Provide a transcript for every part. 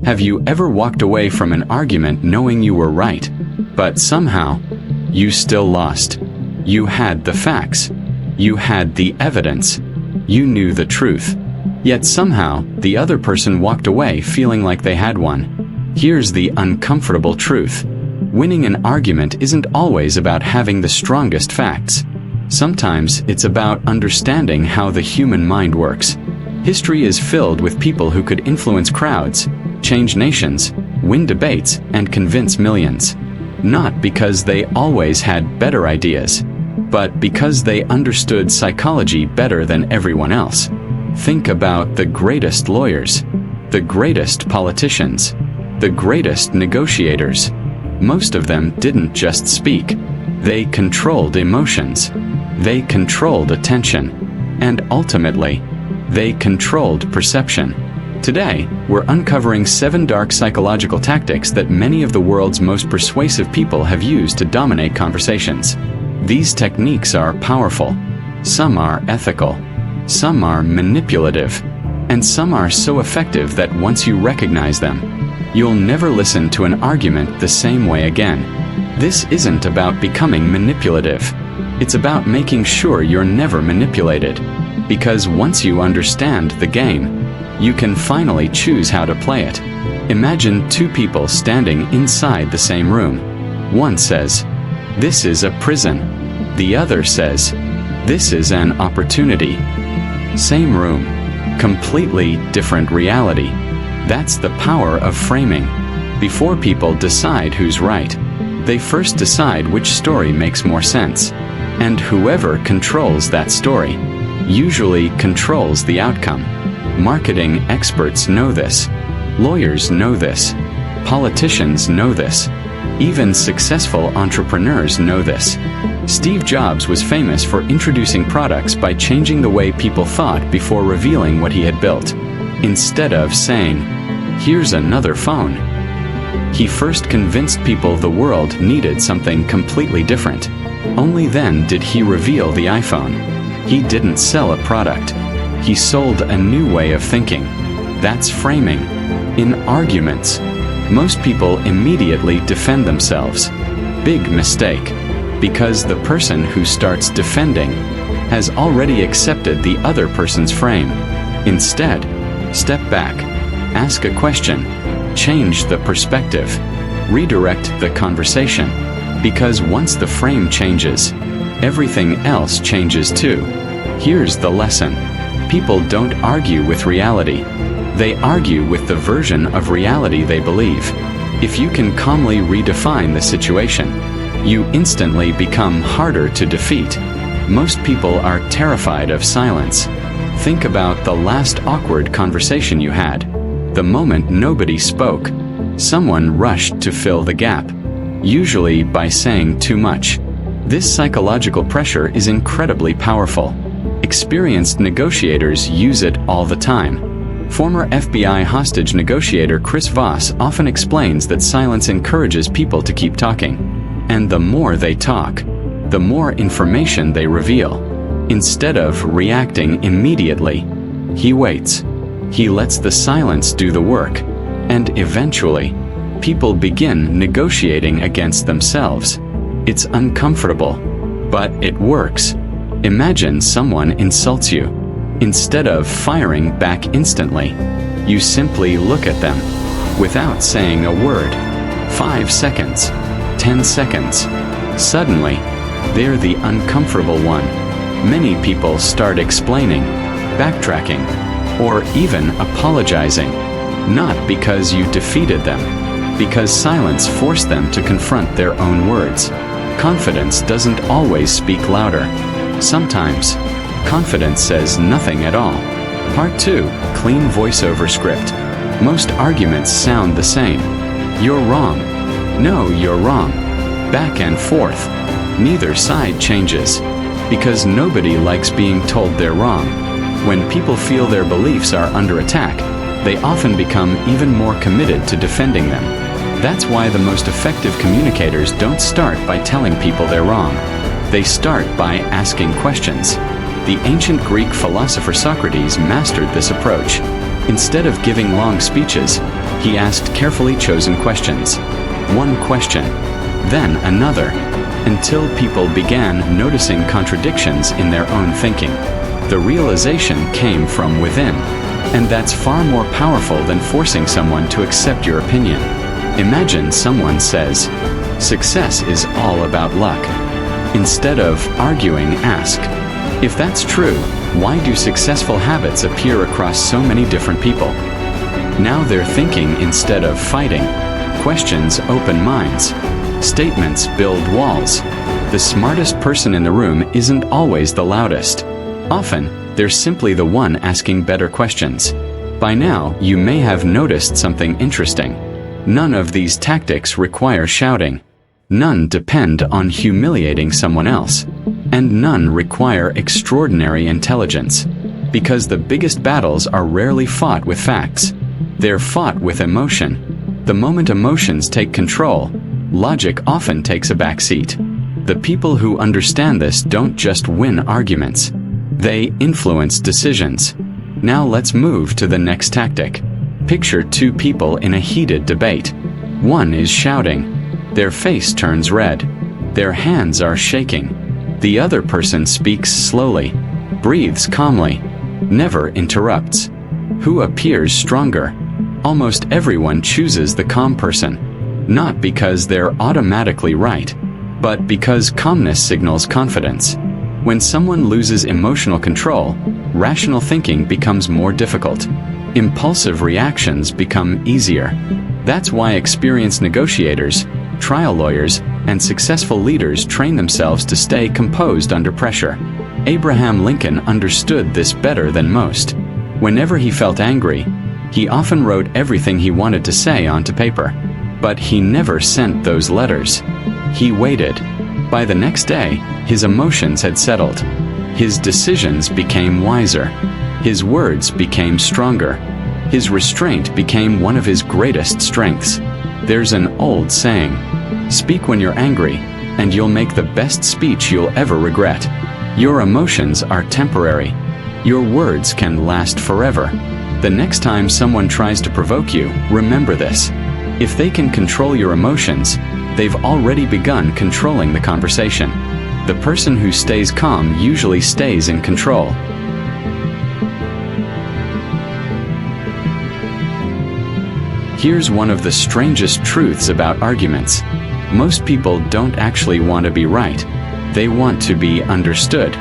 Have you ever walked away from an argument knowing you were right, but somehow, you still lost? You had the facts. You had the evidence. You knew the truth. Yet somehow, the other person walked away feeling like they had won. Here's the uncomfortable truth. Winning an argument isn't always about having the strongest facts. Sometimes it's about understanding how the human mind works. History is filled with people who could influence crowds, change nations, win debates, and convince millions. Not because they always had better ideas, but because they understood psychology better than everyone else. Think about the greatest lawyers, the greatest politicians, the greatest negotiators. Most of them didn't just speak. They controlled emotions. They controlled attention. And ultimately, they controlled perception. Today, we're uncovering 7 dark psychological tactics that many of the world's most persuasive people have used to dominate conversations. These techniques are powerful. Some are ethical. Some are manipulative. And some are so effective that once you recognize them, you'll never listen to an argument the same way again. This isn't about becoming manipulative. It's about making sure you're never manipulated. Because once you understand the game, you can finally choose how to play it. Imagine 2 people standing inside the same room. One says, "This is a prison." The other says, "This is an opportunity." Same room, completely different reality. That's the power of framing. Before people decide who's right, they first decide which story makes more sense. And whoever controls that story usually controls the outcome. Marketing experts know this. Lawyers know this. Politicians know this. Even successful entrepreneurs know this. Steve Jobs was famous for introducing products by changing the way people thought before revealing what he had built. Instead of saying, "Here's another phone," he first convinced people the world needed something completely different. Only then did he reveal the iPhone. He didn't sell a product. He sold a new way of thinking. That's framing. In arguments, most people immediately defend themselves. Big mistake. Because the person who starts defending has already accepted the other person's frame. Instead, step back, ask a question, change the perspective, redirect the conversation. Because once the frame changes, everything else changes too. Here's the lesson. People don't argue with reality. They argue with the version of reality they believe. If you can calmly redefine the situation, you instantly become harder to defeat. Most people are terrified of silence. Think about the last awkward conversation you had. The moment nobody spoke, someone rushed to fill the gap, usually by saying too much. This psychological pressure is incredibly powerful. Experienced negotiators use it all the time. Former FBI hostage negotiator Chris Voss often explains that silence encourages people to keep talking. And the more they talk, the more information they reveal. Instead of reacting immediately, he waits. He lets the silence do the work. And eventually, people begin negotiating against themselves. It's uncomfortable, but it works. Imagine someone insults you. Instead of firing back instantly, you simply look at them without saying a word. 5 seconds, 10 seconds. Suddenly, they're the uncomfortable one. Many people start explaining, backtracking, or even apologizing. Not because you defeated them, because silence forced them to confront their own words. Confidence doesn't always speak louder. Sometimes, confidence says nothing at all. Part 2, clean voiceover script. Most arguments sound the same. You're wrong. No, you're wrong. Back and forth. Neither side changes. Because nobody likes being told they're wrong. When people feel their beliefs are under attack, they often become even more committed to defending them. That's why the most effective communicators don't start by telling people they're wrong. They start by asking questions. The ancient Greek philosopher Socrates mastered this approach. Instead of giving long speeches, He asked carefully chosen questions. One question, then another, until people began noticing contradictions in their own thinking. The realization came from within, and that's far more powerful than forcing someone to accept your opinion. Imagine someone says, "Success is all about luck." Instead of arguing, ask, "If that's true, why do successful habits appear across so many different people?" Now they're thinking instead of fighting. Questions open minds. Statements build walls. The smartest person in the room isn't always the loudest. Often, they're simply the one asking better questions. By now, you may have noticed something interesting. None of these tactics require shouting. None depend on humiliating someone else. And none require extraordinary intelligence. Because the biggest battles are rarely fought with facts. They're fought with emotion. The moment emotions take control, logic often takes a back seat. The people who understand this don't just win arguments. They influence decisions. Now let's move to the next tactic. Picture two people in a heated debate. One is shouting. Their face turns red. Their hands are shaking. The other person speaks slowly, breathes calmly, never interrupts. Who appears stronger? Almost everyone chooses the calm person. Not because they're automatically right, but because calmness signals confidence. When someone loses emotional control, rational thinking becomes more difficult. Impulsive reactions become easier. That's why experienced negotiators, trial lawyers, and successful leaders train themselves to stay composed under pressure. Abraham Lincoln understood this better than most. Whenever he felt angry, he often wrote everything he wanted to say onto paper. But he never sent those letters. He waited. By the next day, his emotions had settled. His decisions became wiser. His words became stronger. His restraint became one of his greatest strengths. There's an old saying, "Speak when you're angry, and you'll make the best speech you'll ever regret." Your emotions are temporary. Your words can last forever. The next time someone tries to provoke you, remember this. If they can control your emotions, they've already begun controlling the conversation. The person who stays calm usually stays in control. Here's one of the strangest truths about arguments. Most people don't actually want to be right. They want to be understood.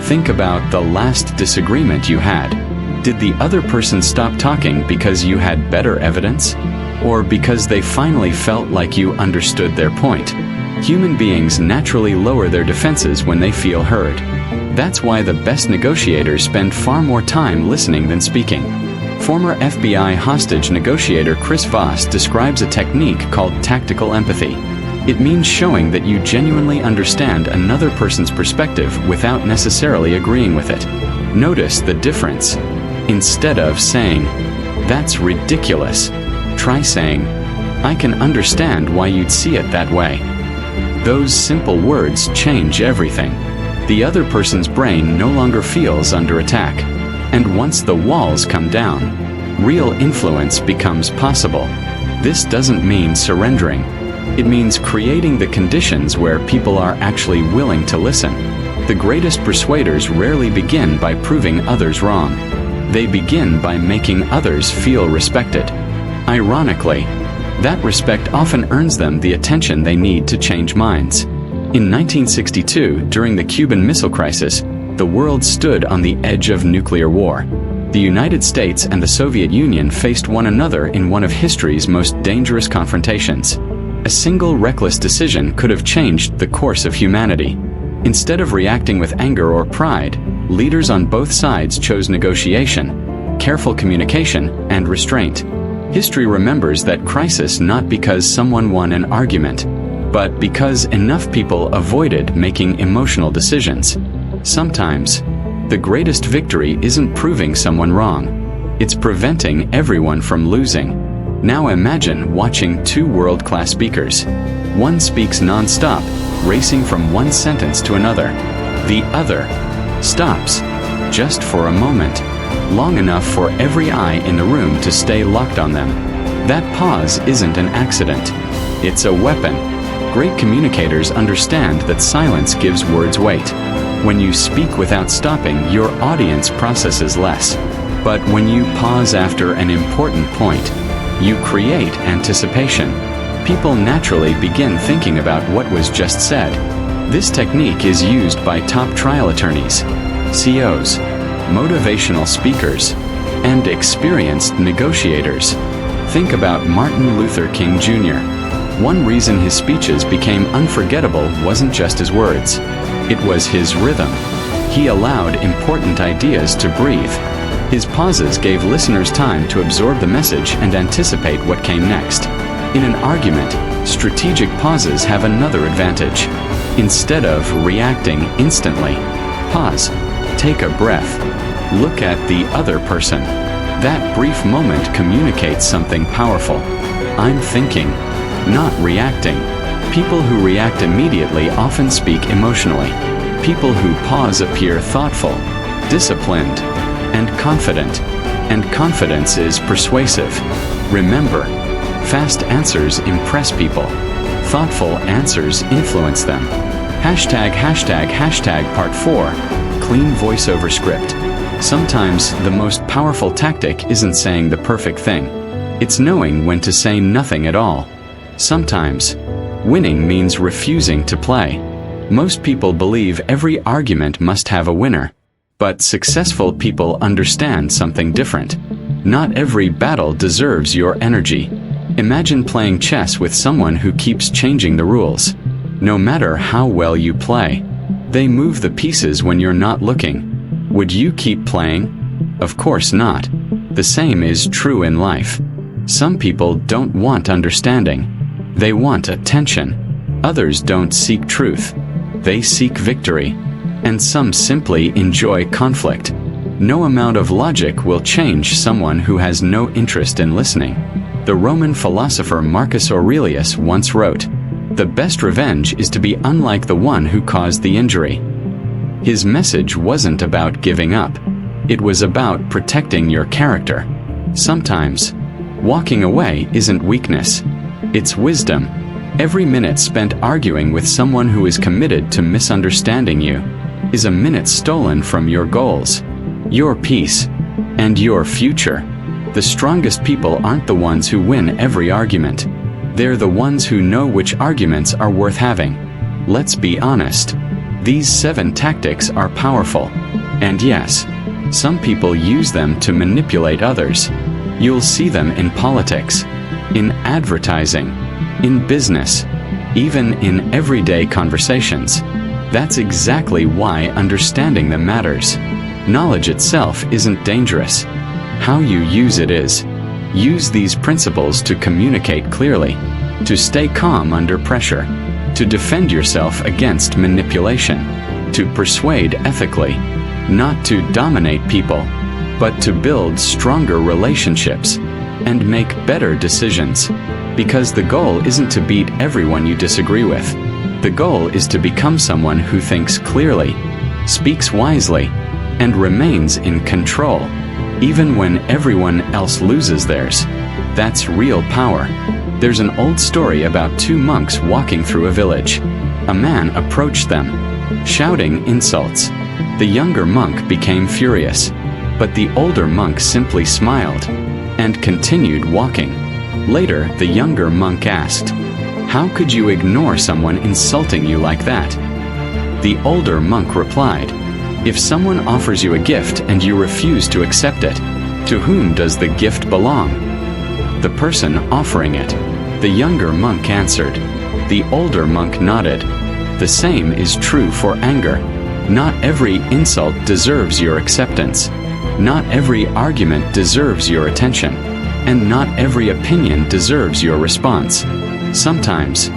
Think about the last disagreement you had. Did the other person stop talking because you had better evidence? Or because they finally felt like you understood their point? Human beings naturally lower their defenses when they feel heard. That's why the best negotiators spend far more time listening than speaking. Former FBI hostage negotiator Chris Voss describes a technique called tactical empathy. It means showing that you genuinely understand another person's perspective without necessarily agreeing with it. Notice the difference. Instead of saying, "That's ridiculous," try saying, "I can understand why you'd see it that way." Those simple words change everything. The other person's brain no longer feels under attack. And once the walls come down, real influence becomes possible. This doesn't mean surrendering. It means creating the conditions where people are actually willing to listen. The greatest persuaders rarely begin by proving others wrong. They begin by making others feel respected. Ironically, that respect often earns them the attention they need to change minds. In 1962, during the Cuban Missile Crisis, the world stood on the edge of nuclear war. The United States and the Soviet Union faced one another in one of history's most dangerous confrontations. A single reckless decision could have changed the course of humanity. Instead of reacting with anger or pride, leaders on both sides chose negotiation, careful communication, and restraint. History remembers that crisis not because someone won an argument, but because enough people avoided making emotional decisions. Sometimes, the greatest victory isn't proving someone wrong. It's preventing everyone from losing. Now imagine watching two world-class speakers. One speaks non-stop, racing from one sentence to another. The other stops, just for a moment, long enough for every eye in the room to stay locked on them. That pause isn't an accident. It's a weapon. Great communicators understand that silence gives words weight. When you speak without stopping, your audience processes less. But when you pause after an important point, you create anticipation. People naturally begin thinking about what was just said. This technique is used by top trial attorneys, CEOs, motivational speakers, and experienced negotiators. Think about Martin Luther King Jr. One reason his speeches became unforgettable wasn't just his words. It was his rhythm. He allowed important ideas to breathe. His pauses gave listeners time to absorb the message and anticipate what came next. In an argument, strategic pauses have another advantage. Instead of reacting instantly, pause, take a breath, look at the other person. That brief moment communicates something powerful. I'm thinking, not reacting. People who react immediately often speak emotionally. People who pause appear thoughtful, disciplined, and confident. And confidence is persuasive. Remember, fast answers impress people. Thoughtful answers influence them. Part 4. Clean voiceover script. Sometimes the most powerful tactic isn't saying the perfect thing. It's knowing when to say nothing at all. Sometimes, winning means refusing to play. Most people believe every argument must have a winner. But successful people understand something different. Not every battle deserves your energy. Imagine playing chess with someone who keeps changing the rules. No matter how well you play, they move the pieces when you're not looking. Would you keep playing? Of course not. The same is true in life. Some people don't want understanding. They want attention. Others don't seek truth. They seek victory. And some simply enjoy conflict. No amount of logic will change someone who has no interest in listening. The Roman philosopher Marcus Aurelius once wrote, "The best revenge is to be unlike the one who caused the injury." His message wasn't about giving up. It was about protecting your character. Sometimes, walking away isn't weakness. It's wisdom. Every minute spent arguing with someone who is committed to misunderstanding you is a minute stolen from your goals, your peace, and your future. The strongest people aren't the ones who win every argument. They're the ones who know which arguments are worth having. Let's be honest. These 7 tactics are powerful. And yes, some people use them to manipulate others. You'll see them in politics, in advertising, in business, even in everyday conversations. That's exactly why understanding them matters. Knowledge itself isn't dangerous. How you use it is. Use these principles to communicate clearly, to stay calm under pressure, to defend yourself against manipulation, to persuade ethically, not to dominate people, but to build stronger relationships and make better decisions. Because the goal isn't to beat everyone you disagree with. The goal is to become someone who thinks clearly, speaks wisely, and remains in control, even when everyone else loses theirs. That's real power. There's an old story about 2 monks walking through a village. A man approached them, shouting insults. The younger monk became furious, but the older monk simply smiled and continued walking. Later, the younger monk asked, "How could you ignore someone insulting you like that?" The older monk replied, "If someone offers you a gift and you refuse to accept it, to whom does the gift belong?" "The person offering it," the younger monk answered. The older monk nodded. The same is true for anger. Not every insult deserves your acceptance. Not every argument deserves your attention. And not every opinion deserves your response. Sometimes,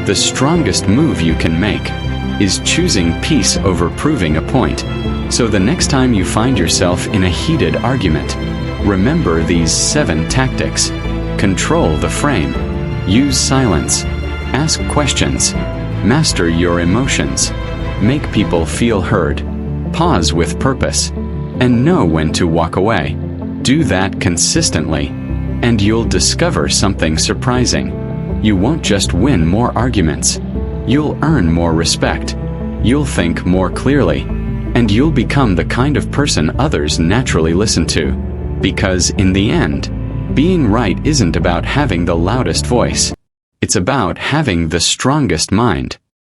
the strongest move you can make is choosing peace over proving a point. So the next time you find yourself in a heated argument, remember these 7 tactics. Control the frame. Use silence. Ask questions. Master your emotions. Make people feel heard. Pause with purpose. And know when to walk away. Do that consistently. And you'll discover something surprising. You won't just win more arguments. You'll earn more respect. You'll think more clearly. And you'll become the kind of person others naturally listen to. Because in the end, being right isn't about having the loudest voice. It's about having the strongest mind.